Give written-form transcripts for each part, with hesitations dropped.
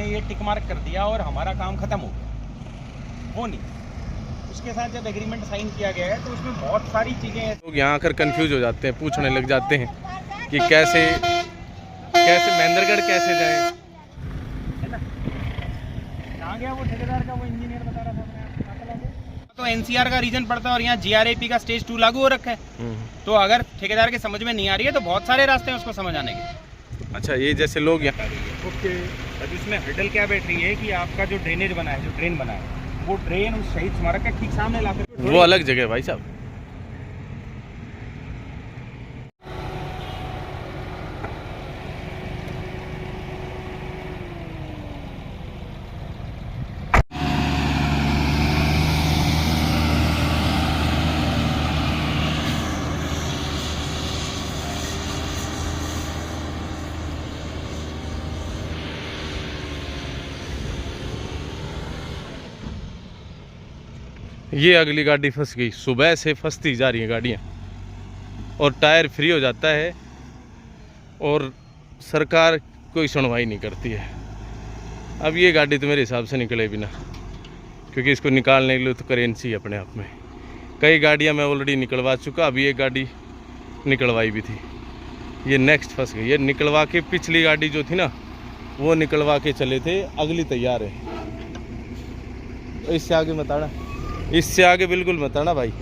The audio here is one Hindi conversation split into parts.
हमने ये टिक मार्क कर दिया और हमारा काम खत्म हो गया, वो नहीं। उसके साथ जब एग्रीमेंट साइन किया गया है तो उसमें बहुत सारी चीज़ें हैं। लोग यहाँ आकर कंफ्यूज हो जाते हैं, पूछने लग जाते हैं कि कैसे महेंद्रगढ़ कैसे जाएं। है ना, कहाँ गया वो ठेकेदार का वो इंजीनियर बता रहा था तो एनसीआर का रीजन पड़ता है और यहाँ जीआरएपी का स्टेज 2 लागू हो रखा है। तो अगर ठेकेदार के समझ में नहीं आ रही है तो बहुत सारे रास्ते हैं उसको समझ आने के। अच्छा, ये जैसे लोग यहाँ ओके, अब इसमें हर्डल क्या बैठ रही है कि आपका जो ड्रेनेज बना है, जो ड्रेन बना है, वो ड्रेन उस शहीद स्मारक के ठीक सामने लाकर वो अलग जगह है भाई साहब। ये अगली गाड़ी फंस गई, सुबह से फंसती जा रही है गाड़ियाँ और टायर फ्री हो जाता है और सरकार कोई सुनवाई नहीं करती है। अब ये गाड़ी तो मेरे हिसाब से निकले भी ना, क्योंकि इसको निकालने के लिए तो करेंसी है अपने आप में। कई गाड़ियाँ मैं ऑलरेडी निकलवा चुका, अभी एक गाड़ी निकलवाई भी थी, ये नेक्स्ट फंस गई। ये निकलवा के पिछली गाड़ी जो थी ना वो निकलवा के चले थे, अगली तैयार है। इससे आगे मत आना, इससे आगे बिल्कुल मत आना भाई।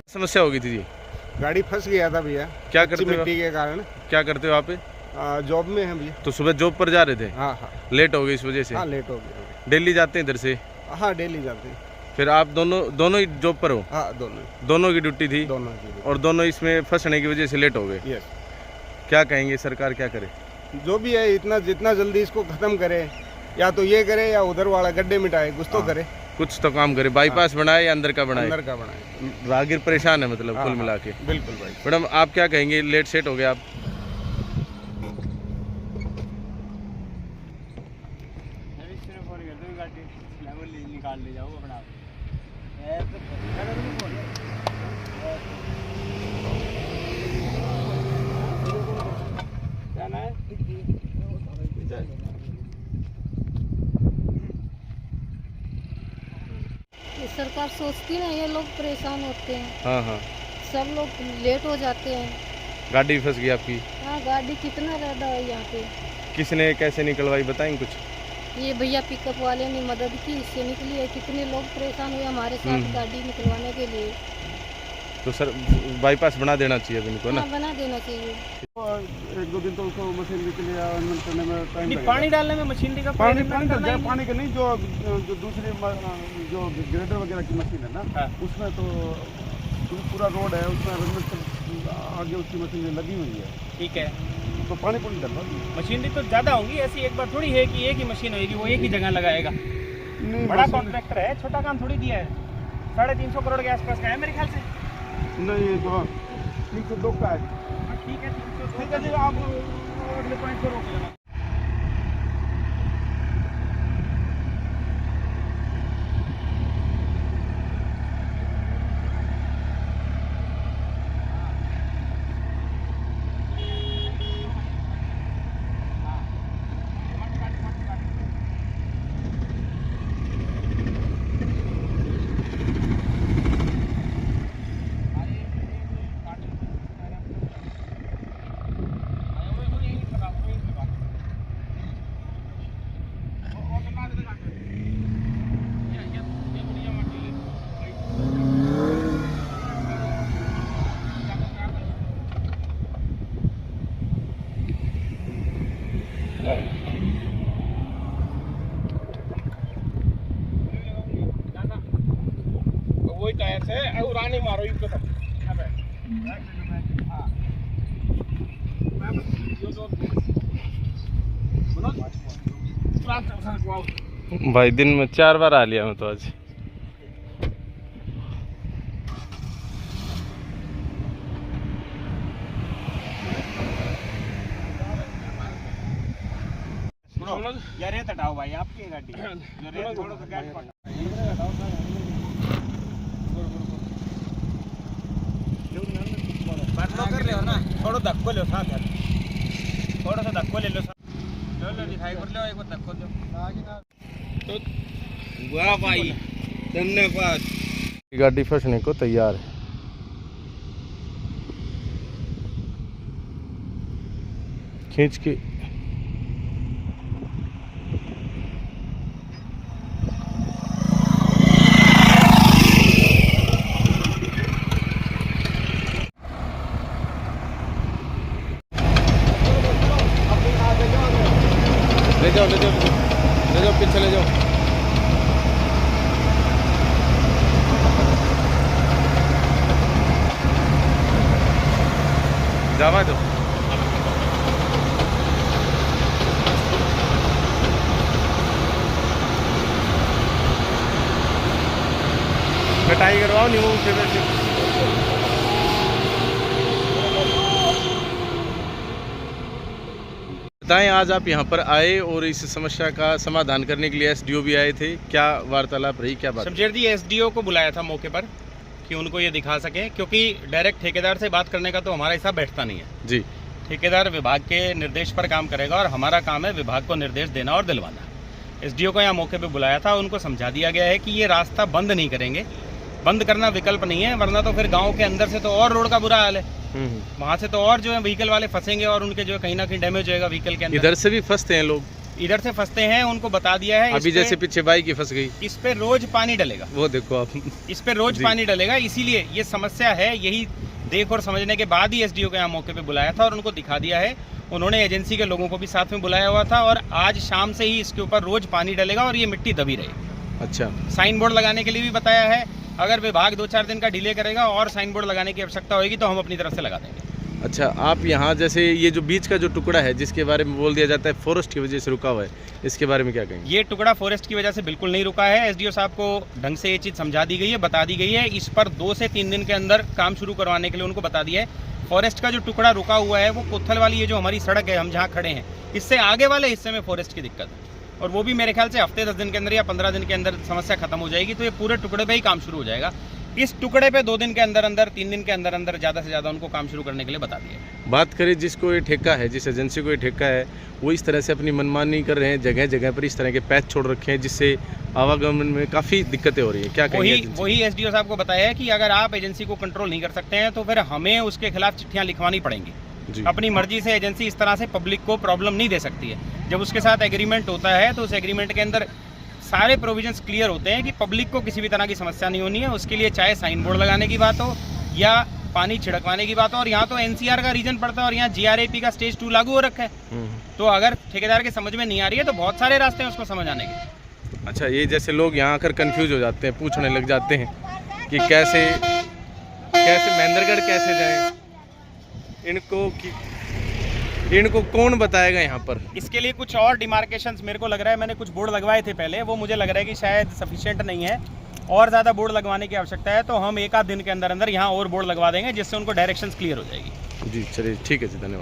समस्या हो गई थी जी, गाड़ी फंस गया था भैया। क्या करते हो? मिट्टी के कारण। क्या करते हो आप? जॉब में है भैया। तो सुबह जॉब पर जा रहे थे? हाँ हाँ, लेट हो गई इस वजह से? हाँ लेट हो गया। डेली जाते हैं इधर से? हाँ डेली जाते हैं। फिर आप दोनों ही जॉब पर हो? हाँ दोनों की ड्यूटी थी? दोनों की। और दोनों इसमें फंसने की वजह से लेट हो गए? यस। क्या कहेंगे, सरकार क्या करे? जो भी है जितना जल्दी इसको खत्म करे, या तो ये करे या उधर वाला गड्ढे मिटाए, कुछ तो करे। कुछ तो काम करे, बाईपास बनाए या अंदर का बनाए? अंदर का बनाए। राहगीर परेशान है मतलब कुल मिला के। बिल्कुल भाई। मैडम आप क्या कहेंगे, लेट सेट हो गया आप? निकाल ले जाओ अपना। सरकार सोचती नहीं है, लोग परेशान होते हैं। हाँ हाँ, सब लोग लेट हो जाते हैं। गाड़ी फंस गई आपकी? हाँ, गाड़ी कितना ज़्यादा है यहाँ पे। किसने कैसे निकलवाई बताएंगे कुछ? ये भैया पिकअप वाले ने मदद की, इससे निकली है। कितने लोग परेशान हुए हमारे साथ गाड़ी निकलवाने के लिए। तो सर बाईपास बना देना चाहिए अब इनको ना। हाँ, बना देना चाहिए। 1-2 दिन तो उसको मशीनरी के लिए अरेंजमेंट करने में टाइम नहीं, लगेगा। पानी डालने में मशीनरी का पानी arrangement पानी तो करना ही नहीं। पानी का नहीं, जो दूसरी जो ग्रेडर वगैरह की मशीन है ना, हाँ। उसमें तो पूरा रोड है, उसमें अरेंजमेंट आगे उसकी मशीन लगी हुई है, ठीक है, तो पानी डलवा मशीनरी तो ज़्यादा होंगी, ऐसी एक बार थोड़ी है कि एक ही मशीन होगी, वो एक ही जगह लगाएगा। नहीं। बड़ा कॉन्ट्रैक्टर है, छोटा काम थोड़ी दिया है। 350 करोड़ के आसपास का है मेरे ख्याल से। नहीं, ये तो 302 का है। हाँ, ठीक है, 302 ठीक है जी, आप अगले पॉइंट पर रोक लेना। वही टायर से उड़ाने मारो इसको सब। भाई दिन में 4 बार आ लिया मैं तो आज। यार रेत हटाओ भाई, आपकी है गाड़ी। जो रेत छोड़ो तो गाड़ी पकड़ो। बात कर रहे हो ना, थोड़ा धक्को लो साथ है, थोड़ा सा धक्को ले लो लो दिखाई कर लो, एक बार धक्को दो तो। वाह भाई, धन्यवाद। गाड़ी फंसने को तैयार है। खींच के ले जाओ पीछे ले जाओ। जावा दो। कटाई करवाओ नहीं वो वैसे। बताएं, आज आप यहाँ पर आए और इस समस्या का समाधान करने के लिए एसडीओ भी आए थे, क्या वार्तालाप रही, क्या बात? शमशेर जी, एसडीओ को बुलाया था मौके पर कि उनको ये दिखा सके, क्योंकि डायरेक्ट ठेकेदार से बात करने का तो हमारा हिस्सा बैठता नहीं है जी। ठेकेदार विभाग के निर्देश पर काम करेगा और हमारा काम है विभाग को निर्देश देना और दिलवाना। एसडीओ को यहाँ मौके पे बुलाया था, उनको समझा दिया गया है कि ये रास्ता बंद नहीं करेंगे, बंद करना विकल्प नहीं है, वरना तो फिर गांव के अंदर से तो और रोड का बुरा हाल है, वहाँ से तो और जो है व्हीकल वाले फंसेंगे और उनके जो है कहीं ना कहीं डैमेज होएगा व्हीकल के अंदर। इधर से भी फंसते हैं लोग, इधर से फंसते हैं, उनको बता दिया है। अभी जैसे पीछे बाइक की फंस गई, इस पे रोज पानी डलेगा, वो देखो आप, इस पे रोज पानी डलेगा, इसीलिए ये समस्या है। यही देख और समझने के बाद ही एसडीओ को यहाँ मौके पे बुलाया था और उनको दिखा दिया है। उन्होंने एजेंसी के लोगों को भी साथ में बुलाया हुआ था और आज शाम से ही इसके ऊपर रोज पानी डलेगा और ये मिट्टी दबी रहेगी। अच्छा, साइन बोर्ड लगाने के लिए भी बताया है। अगर विभाग 2-4 दिन का डिले करेगा और साइन बोर्ड लगाने की आवश्यकता होगी तो हम अपनी तरफ से लगा देंगे। अच्छा, आप यहाँ जैसे ये जो बीच का जो टुकड़ा है जिसके बारे में बोल दिया जाता है फॉरेस्ट की वजह से रुका हुआ है, इसके बारे में क्या कहेंगे? ये टुकड़ा फॉरेस्ट की वजह से बिल्कुल नहीं रुका है। एसडीओ साहब को ढंग से ये चीज़ समझा दी गई है, बता दी गई है। इस पर 2 से 3 दिन के अंदर काम शुरू करवाने के लिए उनको बता दिया है। फॉरेस्ट का जो टुकड़ा रुका हुआ है वो कोथल वाली ये जो हमारी सड़क है, हम जहाँ खड़े हैं, इससे आगे वाले हिस्से में फॉरेस्ट की दिक्कत है और वो भी मेरे ख्याल से हफ्ते 10 दिन के अंदर या 15 दिन के अंदर समस्या खत्म हो जाएगी। तो ये पूरे टुकड़े पे ही काम शुरू हो जाएगा। इस टुकड़े पे 2 दिन के अंदर अंदर, 3 दिन के अंदर अंदर ज़्यादा से ज़्यादा उनको काम शुरू करने के लिए बता दिया। बात करें जिसको ये ठेका है, जिस एजेंसी को ये ठेका है, वो इस तरह से अपनी मनमानी कर रहे हैं, जगह जगह पर इस तरह के पैच छोड़ रखे हैं जिससे आवागमन में काफ़ी दिक्कतें हो रही है, क्या कहेंगे? वही एसडीओ साहब को बताया है कि अगर आप एजेंसी को कंट्रोल नहीं कर सकते हैं तो फिर हमें उसके खिलाफ चिट्ठियाँ लिखवानी पड़ेंगी। अपनी मर्जी से एजेंसी इस तरह से पब्लिक को प्रॉब्लम नहीं दे सकती है। जब उसके साथ एग्रीमेंट होता है तो उस एग्रीमेंट के अंदर सारे प्रोविजंस क्लियर होते हैं कि पब्लिक को किसी भी तरह की समस्या नहीं होनी है। उसके लिए चाहे साइन बोर्ड लगाने की बात हो या पानी छिड़कवाने की बात है, और यहाँ तो एनसीआर का रीजन पड़ता है और यहाँ जीआरएपी का स्टेज 2 लागू हो रखा है। तो अगर ठेकेदार के समझ में नहीं आ रही है तो बहुत सारे रास्ते हैं उसको समझ आने के। अच्छा, ये जैसे लोग यहाँ आकर कंफ्यूज हो जाते हैं, पूछने लग जाते हैं कि कैसे महेंद्रगढ़ कैसे जाएं, इनको कौन बताएगा यहाँ पर? इसके लिए कुछ और डिमार्केशंस मेरे को लग रहा है, मैंने कुछ बोर्ड लगवाए थे पहले, वो मुझे लग रहा है कि शायद सफिशिएंट नहीं है, और ज़्यादा बोर्ड लगवाने की आवश्यकता है। तो हम एक आध दिन के अंदर अंदर यहाँ और बोर्ड लगवा देंगे जिससे उनको डायरेक्शंस क्लियर हो जाएगी। जी चलिए, ठीक है जी, धन्यवाद।